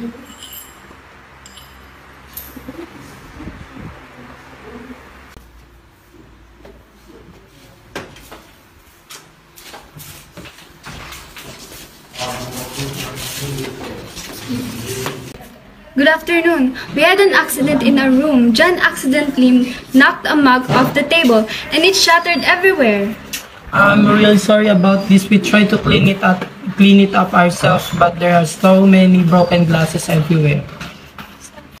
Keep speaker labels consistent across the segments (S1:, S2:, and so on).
S1: Good afternoon. We had an accident in our room. John accidentally knocked a mug off the table and it shattered everywhere.
S2: I'm really sorry about this. We tried to clean it up ourselves, but there are so many broken glasses everywhere.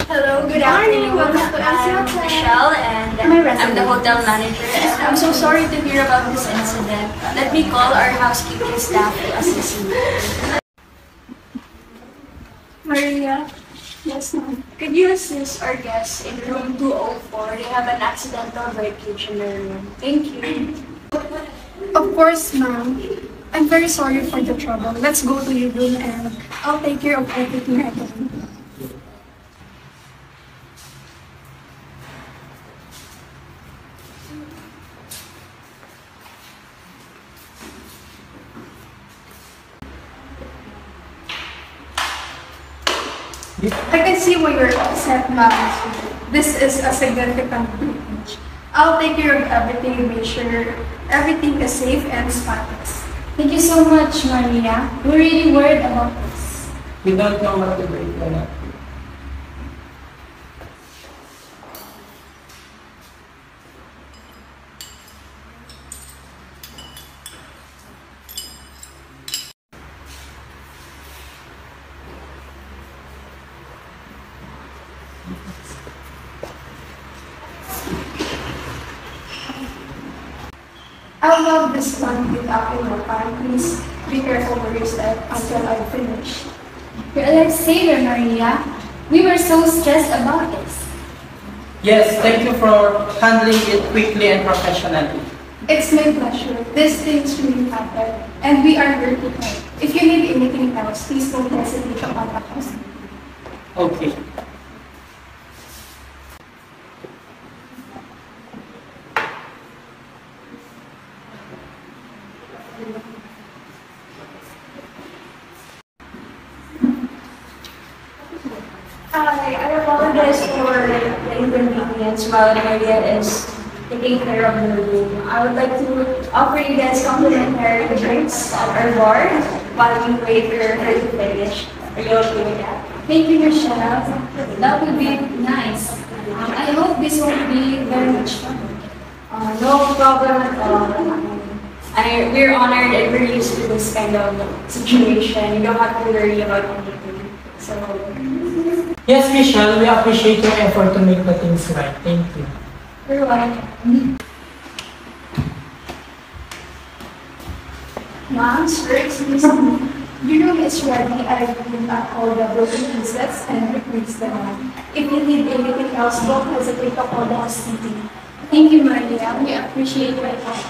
S3: Hello, good afternoon. Welcome to I'm Michelle and I'm the hotel manager. And I'm so sorry to hear about this incident. Let me call our housekeeping staff to assist you. Maria? Yes, ma'am. Could you assist our guests in room 204? They have an accidental breakage in their room. Thank you.
S4: Of course, ma'am. I'm very sorry for the trouble. Let's go to your room and I'll take care of everything I can. I can see why you're upset, ma'am. This is a significant breach. I'll take care of everything and make sure everything is safe and spotless.
S1: Thank you so much, Maria. We're really worried about this.
S2: We don't know what to do.
S4: I'll love this one without your time. Please be careful where you step until I finish.
S1: You're a lifesaver, Maria. We were so stressed about this.
S2: Yes, thank you for handling it quickly and professionally.
S4: It's my pleasure. These things really happen, and we are here to help. If you need anything else, please don't hesitate to contact us.
S2: Okay.
S3: I apologize for the inconvenience while Maria is taking care of the room. I would like to offer you guys complimentary drinks at our bar while we wait for her to finish. Are you okay with that?
S1: Thank you, Michelle. That would be nice. I hope this won't be very much fun.
S3: No problem at all. We're honored and we're used to this kind of situation. You don't have to worry about anything. So,
S2: Yes, Michelle, we appreciate your effort to make the things right. Thank you.
S3: you're welcome.
S4: Ma'am, sir, excuse me. Your room is ready. I've cleaned up all the broken pieces and replaced them. If you need anything else, don't hesitate to call the housekeeping.
S1: Thank you, Maria. We appreciate your help.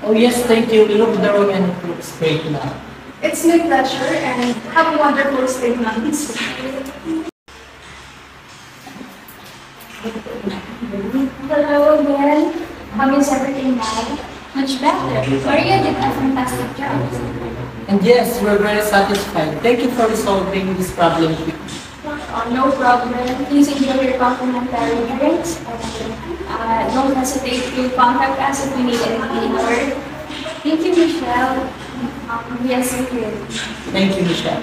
S2: Oh yes, thank you. We look the room and it looks great now.
S4: It's my pleasure and have a wonderful stay, ma'am.
S1: Hello again. How is everything now? Much better. Maria did a fantastic job.
S2: And yes, we're very satisfied. Thank you for resolving this problem quickly.
S3: No problem. Please enjoy your complimentary drinks. Don't hesitate to contact us if you need anything more.
S1: Thank you, Michelle.
S3: Yes, we will.
S2: Thank you, Michelle.